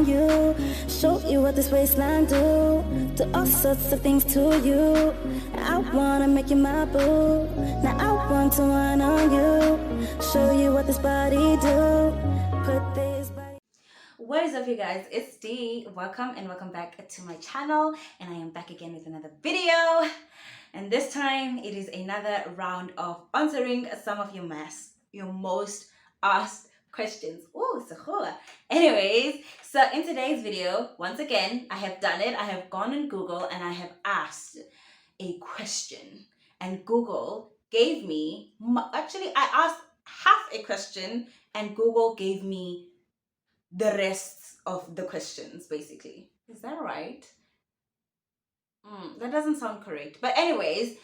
you, show you what this waistline do all sorts of things to you. I wanna make you my boo. Now I want to wine on you, show you what this body do. Put this body. What is up, you guys? It's Dee. Welcome back to my channel, and I am back again with another video. And this time it is another round of answering some of your most asked questions. Oh, Sahura. Anyways, so in today's video, once again, I have done it. I have gone on Google and I have asked a question, and Google gave me, actually I asked half a question and Google gave me the rest of the questions, basically. Is that right? That doesn't sound correct. But anyways,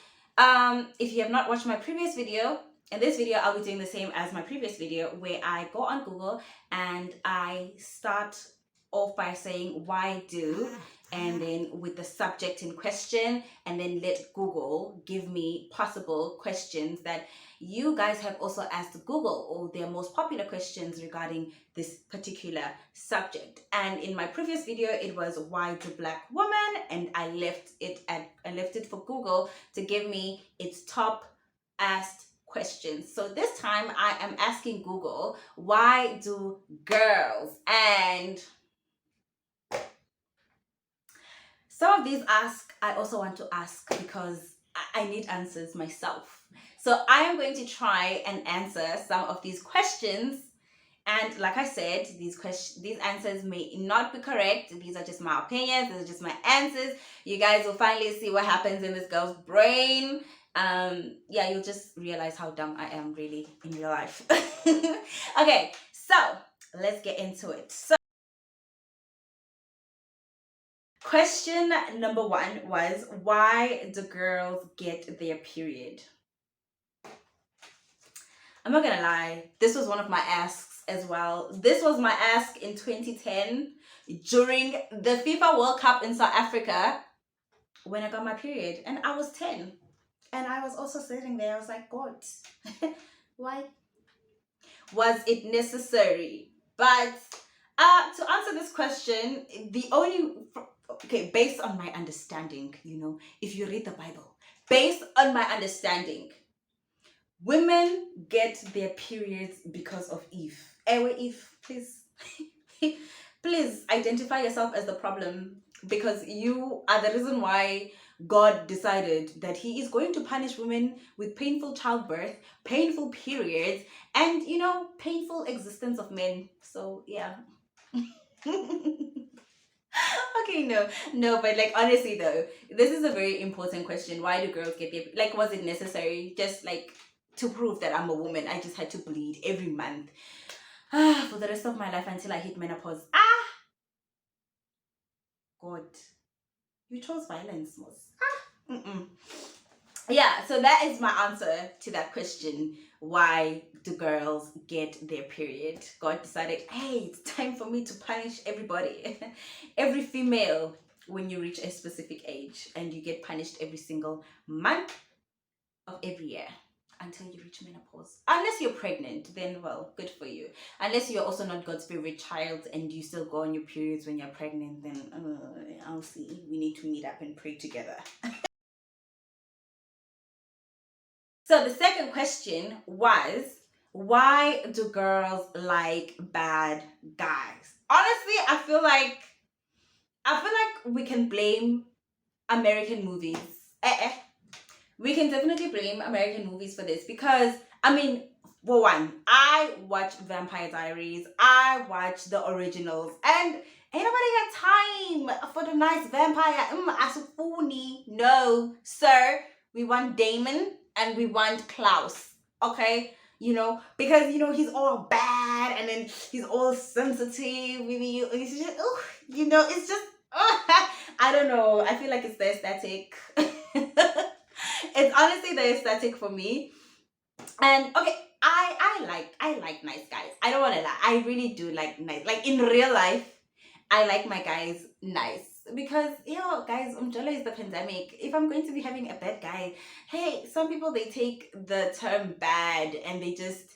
if you have not watched my previous video, in this video I'll be doing the same as my previous video, where I go on Google and I start off by saying why do, and then with the subject in question, and then let Google give me possible questions that you guys have also asked Google, or their most popular questions regarding this particular subject. And in my previous video it was why do black women, and I left it for Google to give me its top asked questions. So this time I am asking Google, why do girls, and some of these I also want to ask because I need answers myself. So I am going to try and answer some of these questions. And like I said, these answers may not be correct. These are just my opinions. These are just my answers. You guys will finally see what happens in this girl's brain. Yeah, you'll just realize how dumb I am really in real life. Okay, so let's get into it. So question number 1 was, why do girls get their period? I'm not gonna lie, this was one of my asks as well. This was my ask in 2010 during the FIFA World Cup in South Africa, when I got my period, and I was 10. And I was also sitting there, I was like, God, why was it necessary? But to answer this question, based on my understanding, if you read the Bible, based on my understanding, women get their periods because of Eve. Eve, please, please identify yourself as the problem, because you are the reason why God decided that he is going to punish women with painful childbirth, painful periods, and, painful existence of men. So, yeah. Okay, no, but like, honestly though, this is a very important question. Why do girls get their, was it necessary? Just to prove that I'm a woman, I just had to bleed every month for the rest of my life until I hit menopause. God, you chose violence, Mos. Yeah, so that is my answer to that question. Why do girls get their period? God decided, hey, it's time for me to punish everybody. Every female, when you reach a specific age, and you get punished every single month of every year until you reach menopause. Unless you're pregnant, then, well, good for you. Unless you're also not God's favorite child and you still go on your periods when you're pregnant, then I'll see. We need to meet up and pray together. So the second question was, why do girls like bad guys? Honestly, I feel like we can blame American movies. We can definitely blame American movies for this, because, for one, I watch Vampire Diaries, I watch the originals, and ain't nobody got time for the nice vampire. Asufuni. No, sir. We want Damon and we want Klaus. Okay? Because, he's all bad and then he's all sensitive with you. It's just, it's just, I don't know. I feel like it's the aesthetic. It's honestly the aesthetic for me. And okay, I like nice guys. I don't want to lie. I really do like nice. Like in real life, I like my guys nice. Because, guys, is the pandemic. If I'm going to be having a bad guy, hey, some people, they take the term bad and they just,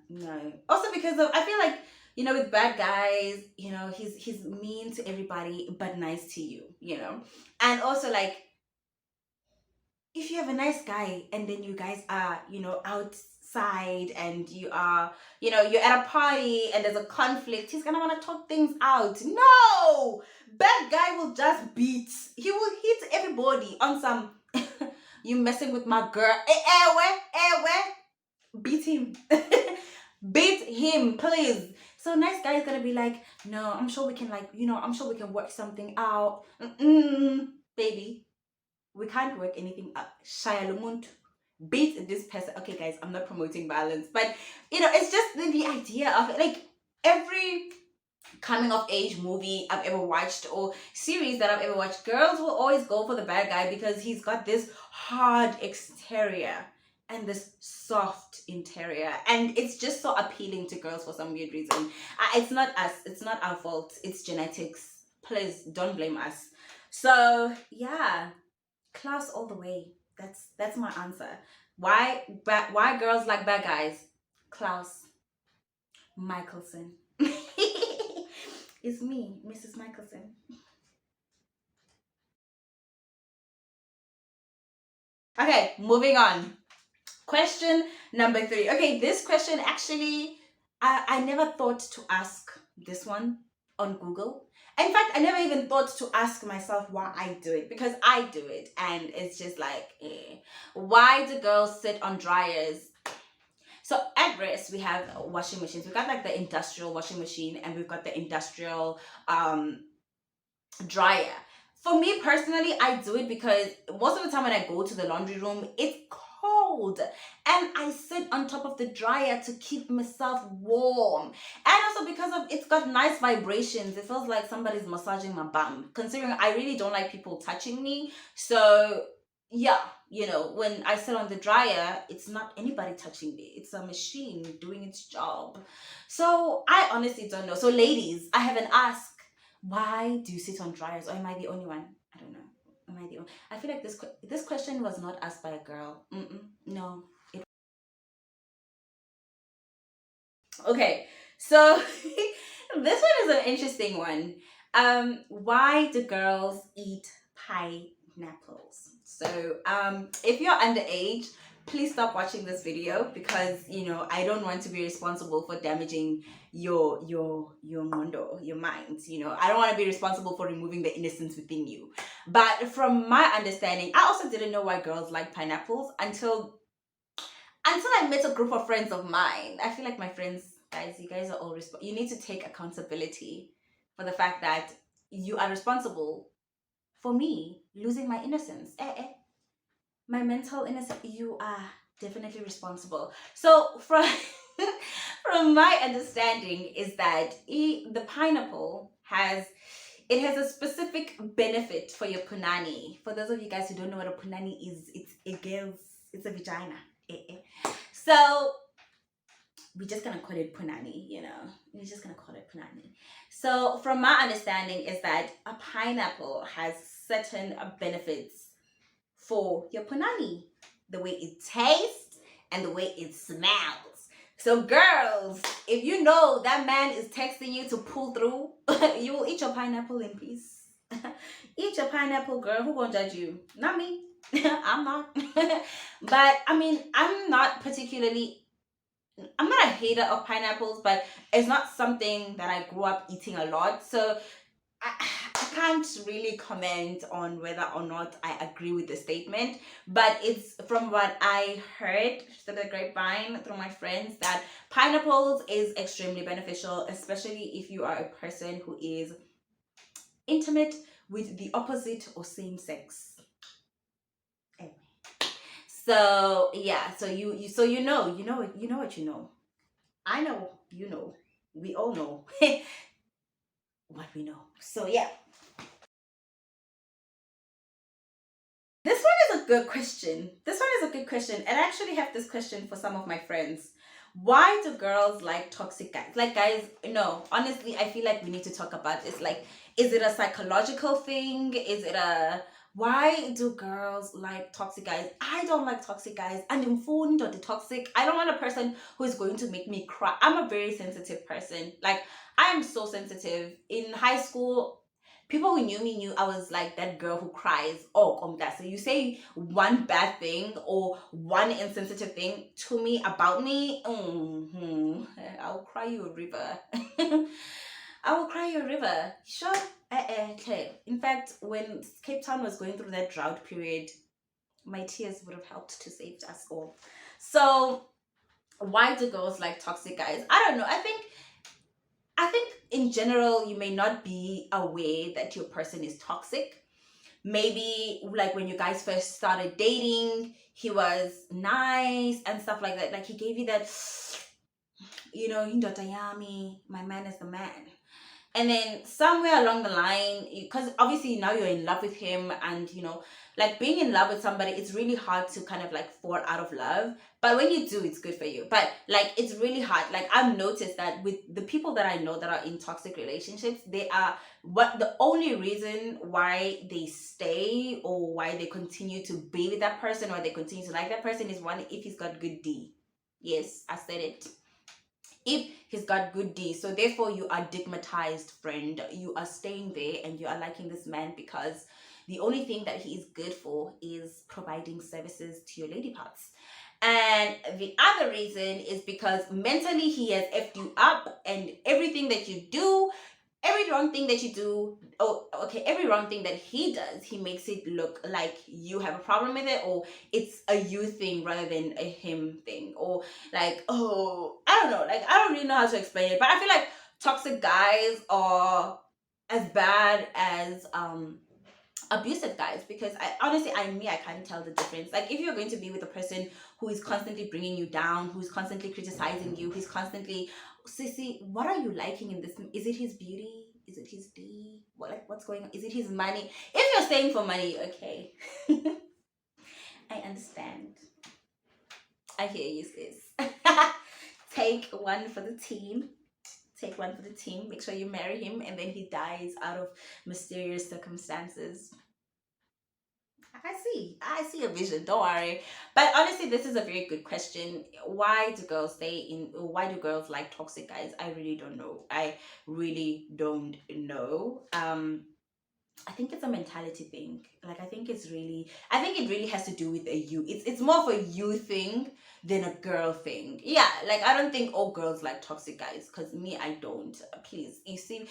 no. Also because I feel like with bad guys, he's mean to everybody but nice to you. And also, like, if you have a nice guy and then you guys are, outside, and you're at a party and there's a conflict, he's gonna want to talk things out. No! Bad guy will just beat. He will hit everybody on some you messing with my girl. Beat him. Beat him, please. So nice guy is gonna be like, no, I'm sure we can, like, I'm sure we can work something out. Baby, we can't work anything up. Shia Lamont, beat this person. Okay, guys, I'm not promoting violence, but it's just the idea of it. Like, every coming of age movie I've ever watched or series that I've ever watched, girls will always go for the bad guy because he's got this hard exterior and this soft interior, and it's just so appealing to girls for some weird reason. It's not us, it's not our fault, it's genetics. Please don't blame us. So yeah, class all the way. That's my answer. Why girls like bad guys? Klaus Michelson. It's me, Mrs. Michelson. Okay, moving on. Question number 3. Okay, this question actually, I never thought to ask this one on Google. In fact, I never even thought to ask myself why I do it, because I do it and it's just like, why do girls sit on dryers? So at rest, we have washing machines. We've got like the industrial washing machine, and we've got the industrial dryer. For me personally, I do it because most of the time when I go to the laundry room, it's cold, and I sit on top of the dryer to keep myself warm. And also because of it's got nice vibrations. It feels like somebody's massaging my bum, considering I really don't like people touching me. So yeah, when I sit on the dryer, it's not anybody touching me, it's a machine doing its job. So I honestly don't know. So ladies, I have an ask. Why do you sit on dryers? Or am I the only one? I don't know. Am I the only? I feel like this question was not asked by a girl. No. Okay, so this one is an interesting one. Why do girls eat pineapples? So if you're underage, please stop watching this video, because I don't want to be responsible for damaging your mondo, your mind. I don't want to be responsible for removing the innocence within you. But from my understanding, I also didn't know why girls like pineapples until I met a group of friends of mine. I feel like my friends, guys, you guys are all you need to take accountability for the fact that you are responsible for me losing my innocence. My mental innocence. You are definitely responsible. So from from my understanding is that the pineapple has a specific benefit for your punani. For those of you guys who don't know what a punani is, it's a vagina. So we're just gonna call it punani, we're just gonna call it punani. So from my understanding is that a pineapple has certain benefits for your punani, the way it tastes and the way it smells. So girls, if you know that man is texting you to pull through, you will eat your pineapple in peace. Eat your pineapple, girl. Who gonna judge you? Not me. I'm not. But I mean, I'm not a hater of pineapples, but it's not something that I grew up eating a lot. So I can't really comment on whether or not I agree with the statement, but it's from what I heard through the grapevine, through my friends, that pineapples is extremely beneficial, especially if you are a person who is intimate with the opposite or same sex. Anyway. So yeah, so you know what you know. I know, we all know what we know. So yeah. This one is a good question. And I actually have this question for some of my friends. Why do girls like toxic guys? Like, guys, no, honestly, I feel like we need to talk about this. Like, is it a psychological thing? Is it a Why do girls like toxic guys? I don't like toxic guys. And in phone or the toxic, I don't want a person who is going to make me cry. I'm a very sensitive person. Like I am so sensitive. In high school, people who knew me knew I was like that girl who cries. Oh, come that. So you say one bad thing or one insensitive thing to me about me, I'll cry you a river. I will cry you a river. Sure. Okay. In fact, when Cape Town was going through that drought period, my tears would have helped to save us all. So, why do girls like toxic guys? I don't know. I think in general you may not be aware that your person is toxic. Maybe like when you guys first started dating, he was nice and stuff like that. Like he gave you that, indoda yami, my man is the man. And then somewhere along the line, because obviously now you're in love with him, and like being in love with somebody, it's really hard to kind of like fall out of love. But when you do, it's good for you. But like it's really hard. Like I've noticed that with the people that I know that are in toxic relationships, they are what the only reason why they stay or why they continue to be with that person or they continue to like that person is one, if he's got good D. Yes, I said it, if he's got good deeds. So therefore you are digmatized, friend. You are staying there and you are liking this man because the only thing that he is good for is providing services to your lady parts. And the other reason is because mentally he has effed you up, and everything that you do, every wrong thing that you do, every wrong thing that he does, he makes it look like you have a problem with it, or it's a you thing rather than a him thing, or like, oh, I don't know, like I don't really know how to explain it, but I feel like toxic guys are as bad as abusive guys, because I honestly, I can't tell the difference. Like if you're going to be with a person who is constantly bringing you down, who's constantly criticizing you, who's constantly, Sissy, what are you liking in this? Is it his beauty? Is it his D? What's going on? Is it his money? If you're staying for money, okay. I understand. I hear you, sis. Take one for the team. Take one for the team. Make sure you marry him and then he dies out of mysterious circumstances. I see a vision. Don't worry. But honestly, this is a very good question. Why do girls stay in? Why do girls like toxic guys? I really don't know. I really don't know. I think it's a mentality thing. Like I think it really has to do with a you. It's more of a you thing than a girl thing. Yeah, like I don't think all girls like toxic guys. Cause me, I don't. Please, you see,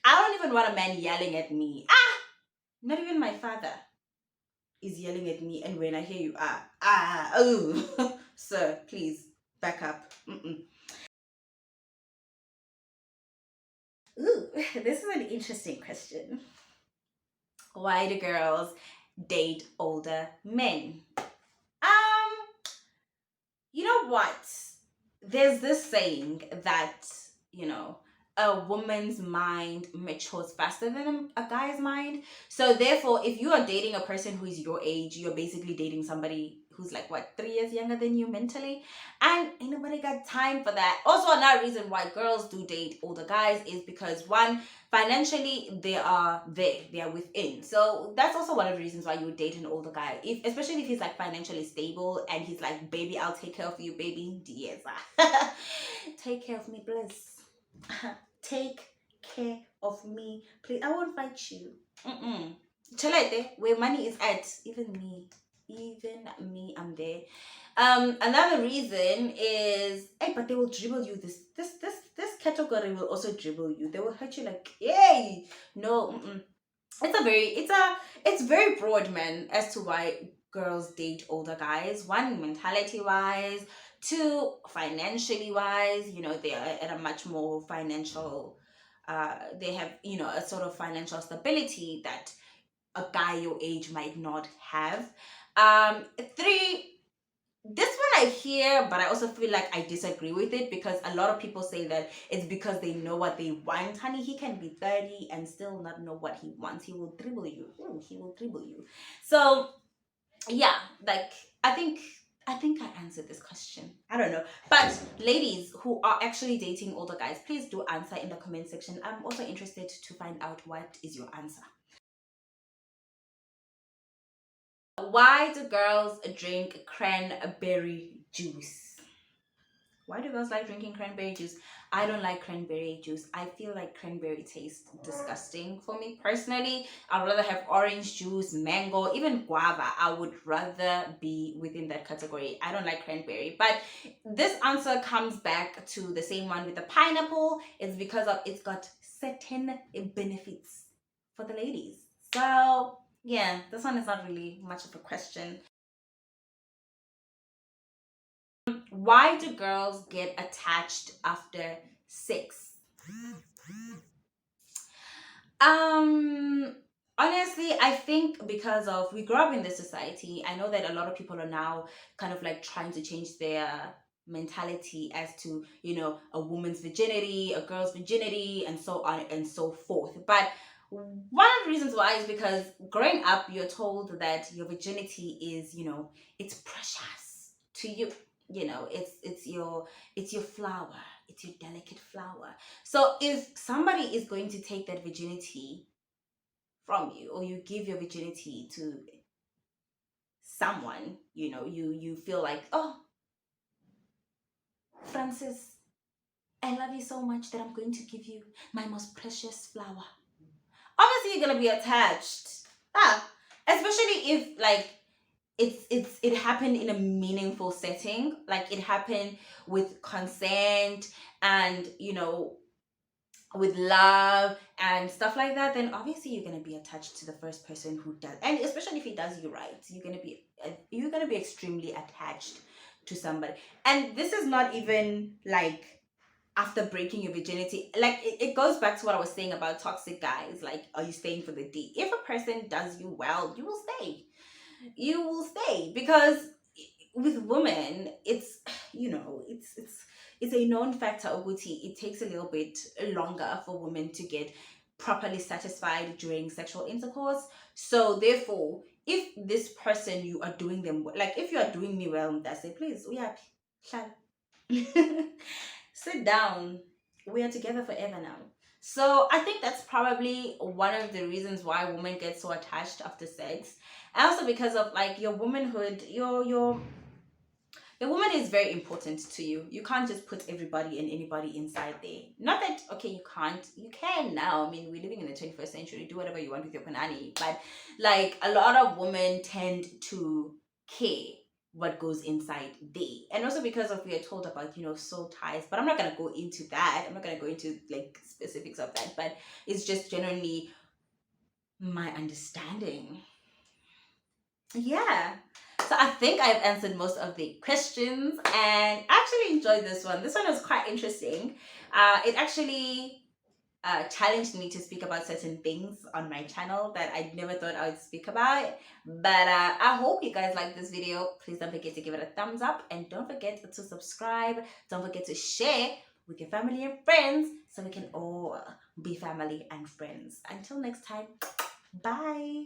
I don't even want a man yelling at me. Ah, not even my father is yelling at me, and when I hear you, oh, sir, please back up. Mm-mm. Ooh, this is an interesting question. Why do girls date older men? You know what? There's this saying that, you know, a woman's mind matures faster than a guy's mind. So therefore, if you are dating a person who is your age, you're basically dating somebody who's like what, 3 years younger than you mentally, and ain't nobody got time for that. Also, another reason why girls do date older guys is because one, financially they are within, so that's also one of the reasons why you would date an older guy, if especially if he's like financially stable and he's like, baby, I'll take care of you, baby. Yes. Take care of me, please. Take care of me, please. I won't fight you. Chalete, where money is at, even me, I'm there. Another reason is, hey, but they will dribble you. This category will also dribble you. They will hurt you like, yay. No, it's very broad, man, as to why girls date older guys. One, mentality wise. Two, financially wise. They are at a much more financial. They have a sort of financial stability that a guy your age might not have. Three, this one I hear, but I also feel like I disagree with it, because a lot of people say that it's because they know what they want. Honey, he can be 30 and still not know what he wants. He will dribble you. Ooh, he will dribble you. So yeah, like I think I answered this question. I don't know. But ladies who are actually dating older guys, please do answer in the comment section. I'm also interested to find out what is your answer. Why do girls drink cranberry juice? Why do girls like drinking cranberry juice? I don't like cranberry juice. I feel like cranberry tastes disgusting for me personally. I'd rather have orange juice, mango, even guava. I would rather be within that category. I don't like cranberry. But this answer comes back to the same one with the pineapple. It's because of it's got certain benefits for the ladies. So yeah, this one is not really much of a question. Why do girls get attached after sex? Um, Honestly, I think because of we grew up in this society, I know that a lot of people are now kind of like trying to change their mentality as to, a woman's virginity, a girl's virginity, and so on and so forth. But one of the reasons why is because growing up, you're told that your virginity is, it's precious to you. It's your flower, it's your delicate flower. So if somebody is going to take that virginity from you, or you give your virginity to someone, you feel like, oh, Francis, I love you so much that I'm going to give you my most precious flower. Obviously, you're gonna be attached. Especially if like it happened in a meaningful setting, like it happened with consent and with love and stuff like that, then obviously you're going to be attached to the first person who does, and especially if he does you right, you're going to be extremely attached to somebody. And this is not even like after breaking your virginity. Like it goes back to what I was saying about toxic guys. Like, are you staying for the D? If a person does you well, you will stay because with women, it's it's a known factor. Oguti, it takes a little bit longer for women to get properly satisfied during sexual intercourse. So therefore, if this person you are doing them like if you are doing me well, that's it. Please, we are sit down. We are together forever now. So I think that's probably one of the reasons why women get so attached after sex. And also because of like your womanhood, your woman is very important to you. You can't just put everybody and anybody inside there. Not that okay, you can't. You can now. I mean, we're living in the 21st century. Do whatever you want with your panani. But like a lot of women tend to care what goes inside there. And also because of we are told about, soul ties. But I'm not gonna go into that. I'm not gonna go into like specifics of that. But it's just generally my understanding. Yeah. So I think I've answered most of the questions and I actually enjoyed this one. This one was quite interesting. It actually challenged me to speak about certain things on my channel that I never thought I would speak about. But I hope you guys like this video. Please don't forget to give it a thumbs up and don't forget to subscribe. Don't forget to share with your family and friends so we can all be family and friends. Until next time, bye.